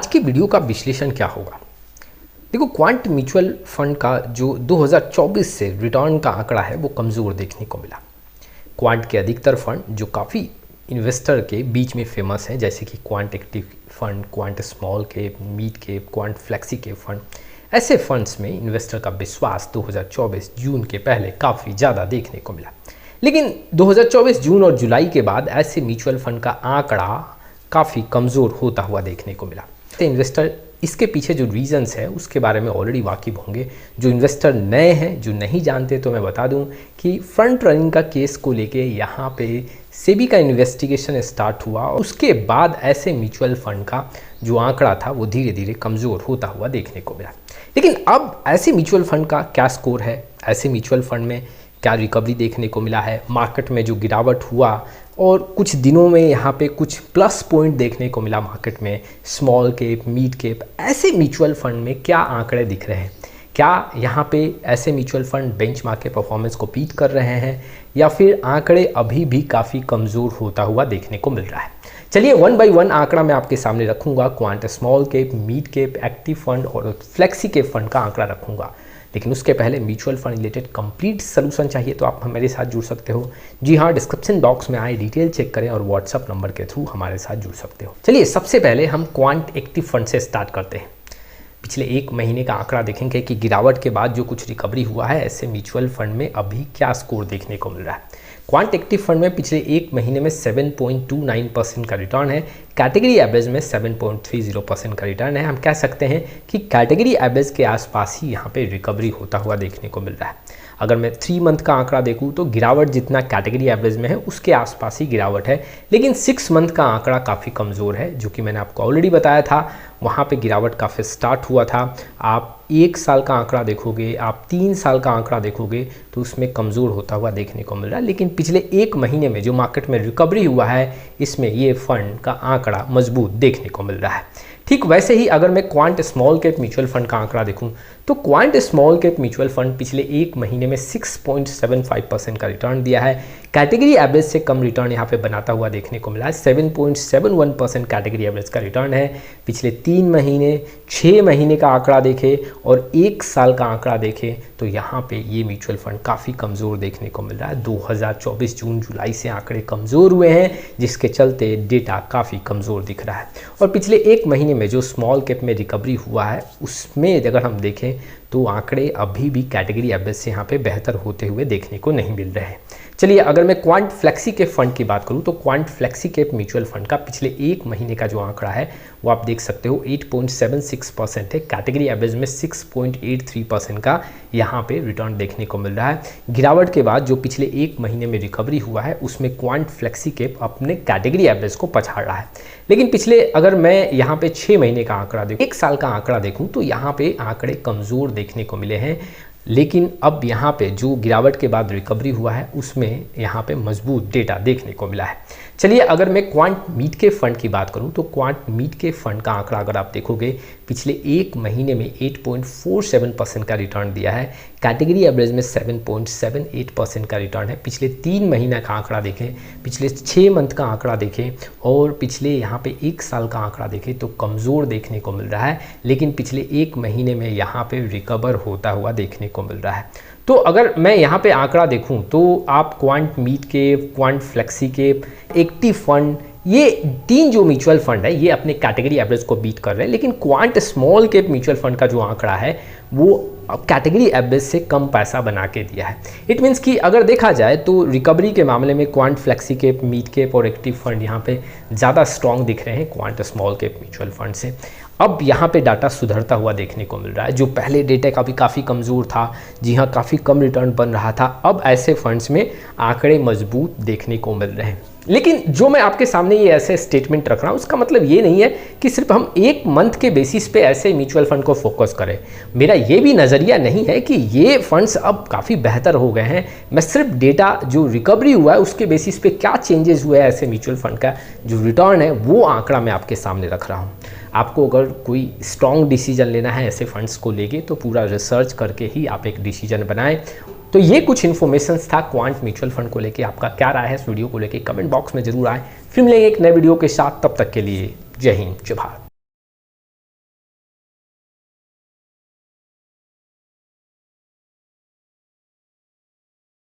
आज की वीडियो का विश्लेषण क्या होगा। देखो, क्वांट म्यूचुअल फंड का जो 2024 से रिटर्न का आंकड़ा है वो कमज़ोर देखने को मिला। क्वांट के अधिकतर फंड जो काफ़ी इन्वेस्टर के बीच में फेमस हैं, जैसे कि quant active fund, quant small cap, mid cap, quant flexi cap fund, ऐसे फंड्स में इन्वेस्टर का विश्वास 2024 जून के पहले काफ़ी ज़्यादा देखने को मिला। लेकिन 2024 जून और जुलाई के बाद ऐसे म्यूचुअल फंड का आंकड़ा काफ़ी कमज़ोर होता हुआ देखने को मिला। इन्वेस्टर इसके पीछे जो रीजंस है उसके बारे में ऑलरेडी वाकिफ होंगे। जो इन्वेस्टर नए हैं, जो नहीं जानते, तो मैं बता दूं कि फ्रंट रनिंग का केस को लेके यहाँ पे सेबी का इन्वेस्टिगेशन स्टार्ट हुआ और उसके बाद ऐसे म्यूचुअल फंड का जो आंकड़ा था वो धीरे धीरे कमज़ोर होता हुआ देखने को मिला। लेकिन अब ऐसे म्यूचुअल फंड का क्या स्कोर है, ऐसे म्यूचुअल फंड में क्या रिकवरी देखने को मिला है, मार्केट में जो गिरावट हुआ और कुछ दिनों में यहाँ पे कुछ प्लस पॉइंट देखने को मिला मार्केट में, स्मॉल कैप, मिड कैप, ऐसे म्यूचुअल फंड में क्या आंकड़े दिख रहे हैं। क्या यहाँ पे ऐसे म्यूचुअल फंड बेंचमार्क के परफॉर्मेंस को बीट कर रहे हैं या फिर आंकड़े अभी भी काफ़ी कमज़ोर होता हुआ देखने को मिल रहा है। चलिए वन बाय वन आंकड़ा मैं आपके सामने रखूँगा। Quant small cap, mid cap, active fund और फ्लेक्सी कैप फंड का आंकड़ा रखूँगा। लेकिन उसके पहले mutual fund related complete solution चाहिए तो आप मेरे साथ जुड़ सकते हो। जी हाँ, डिस्क्रिप्शन बॉक्स में आए डिटेल चेक करें और व्हाट्सअप नंबर के थ्रू हमारे साथ जुड़ सकते हो। चलिए सबसे पहले हम क्वांट एक्टिव फंड से स्टार्ट करते हैं। पिछले एक महीने का आंकड़ा देखेंगे कि गिरावट के बाद जो कुछ रिकवरी हुआ है, ऐसे म्यूचुअल फंड में अभी क्या स्कोर देखने को मिल रहा है। क्वांट एक्टिव फंड में पिछले एक महीने में 7.29% का रिटर्न है। कैटेगरी एवरेज में 7.30% का रिटर्न है। हम कह सकते हैं कि कैटेगरी एवरेज के आसपास ही यहाँ पे रिकवरी होता हुआ देखने को मिल रहा है। अगर मैं 3 मंथ का आंकड़ा देखूँ तो गिरावट जितना कैटेगरी एवरेज में है उसके आसपास ही गिरावट है। लेकिन 6 मंथ का आंकड़ा काफ़ी कमज़ोर है, जो कि मैंने आपको ऑलरेडी बताया था। वहाँ पे गिरावट काफ़ी स्टार्ट हुआ था। आप 1 साल का आंकड़ा देखोगे, आप 3 साल का आंकड़ा देखोगे तो उसमें कमज़ोर होता हुआ देखने को मिल रहा है। लेकिन पिछले एक महीने में जो मार्केट में रिकवरी हुआ है, इसमें ये फंड का आंकड़ा मजबूत देखने को मिल रहा है। ठीक वैसे ही अगर मैं quant small cap mutual fund का आंकड़ा देखूं तो quant small cap mutual fund पिछले एक महीने में 6.75% का रिटर्न दिया है। कैटेगरी एवरेज से कम रिटर्न यहाँ पे बनाता हुआ देखने को मिला है। 7.71% कैटेगरी एवरेज का रिटर्न है। पिछले 3 महीने, 6 महीने का आंकड़ा देखे और 1 साल का आंकड़ा देखे तो यहाँ पे ये म्यूचुअल फंड काफ़ी कमज़ोर देखने को मिल रहा है। 2024 जून जुलाई से आंकड़े कमज़ोर हुए हैं, जिसके चलते डेटा काफ़ी कमज़ोर दिख रहा है। और पिछले एक महीने में जो स्मॉल कैप में रिकवरी हुआ है उसमें अगर हम देखें तो आंकड़े अभी भी कैटेगरी एवरेज से यहाँ पे बेहतर होते हुए देखने को नहीं मिल रहे हैं। चलिए अगर मैं क्वांट फ्लेक्सी कैप फंड की बात करूं तो quant flexi cap mutual fund का पिछले एक महीने का जो आंकड़ा है वो आप देख सकते हो 8.76% है। कैटेगरी एवरेज में 6.83% का यहाँ पे रिटर्न देखने को मिल रहा है। गिरावट के बाद जो पिछले एक महीने में रिकवरी हुआ है उसमें क्वांट फ्लेक्सी कैप अपने कैटेगरी एवरेज को पछाड़ रहा है। लेकिन पिछले अगर मैं यहाँ पे 6 महीने का आंकड़ा देखूँ, 1 साल का आंकड़ा देखूँ तो यहाँ पे आंकड़े कमज़ोर देखने को मिले हैं। लेकिन अब यहाँ पे जो गिरावट के बाद रिकवरी हुआ है उसमें यहाँ पे मजबूत डेटा देखने को मिला है। चलिए अगर मैं क्वांट मिड कैप फंड की बात करूँ तो क्वांट मिड कैप फंड का आंकड़ा अगर आप देखोगे पिछले एक महीने में 8.47% का रिटर्न दिया है। कैटेगरी एवरेज में 7.78% का रिटर्न है। पिछले 3 महीने का आंकड़ा देखें, पिछले 6 मंथ का आंकड़ा देखें और पिछले यहाँ पे 1 साल का आंकड़ा देखें तो कमज़ोर देखने को मिल रहा है। लेकिन पिछले एक महीने में यहाँ पे रिकवर होता हुआ देखने को मिल रहा है। तो अगर मैं यहाँ पे आंकड़ा देखूँ तो आप quant mid cap, quant flexi cap, active fund, ये 3 जो म्यूचुअल फंड है ये अपने कैटेगरी एवरेज को बीट कर रहे हैं। लेकिन quant small cap mutual fund का जो आंकड़ा है वो कैटेगरी एवरेज से कम पैसा बना के दिया है। इट मीन्स कि अगर देखा जाए तो रिकवरी के मामले में quant flexi cap, mid cap और एक्टिव फंड यहाँ पे ज़्यादा स्ट्रॉन्ग दिख रहे हैं quant small cap mutual fund से। अब यहाँ पे डाटा सुधरता हुआ देखने को मिल रहा है। जो पहले डेटा का भी काफ़ी कमज़ोर था, जी हाँ, काफ़ी कम रिटर्न बन रहा था, अब ऐसे फंड्स में आंकड़े मजबूत देखने को मिल रहे हैं। लेकिन जो मैं आपके सामने ये ऐसे स्टेटमेंट रख रहा हूँ उसका मतलब ये नहीं है कि सिर्फ हम एक मंथ के बेसिस पे ऐसे म्यूचुअल फंड को फोकस करें। मेरा ये भी नज़रिया नहीं है कि ये फंड्स अब काफ़ी बेहतर हो गए हैं। मैं सिर्फ डेटा जो रिकवरी हुआ है उसके बेसिस पे क्या चेंजेस हुए हैं ऐसे म्यूचुअल फंड का जो रिटर्न है वो आंकड़ा मैं आपके सामने रख रहा हूँ। आपको अगर कोई स्ट्रॉन्ग डिसीजन लेना है ऐसे फंड्स को लेके तो पूरा रिसर्च करके ही आप एक डिसीजन बनाएं। तो ये कुछ इन्फॉर्मेशंस था क्वांट म्यूचुअल फंड को लेके। आपका क्या राय है इस वीडियो को लेके कमेंट बॉक्स में जरूर आए। फिर मिलेंगे एक नए वीडियो के साथ, तब तक के लिए जय हिंद, जय भारत।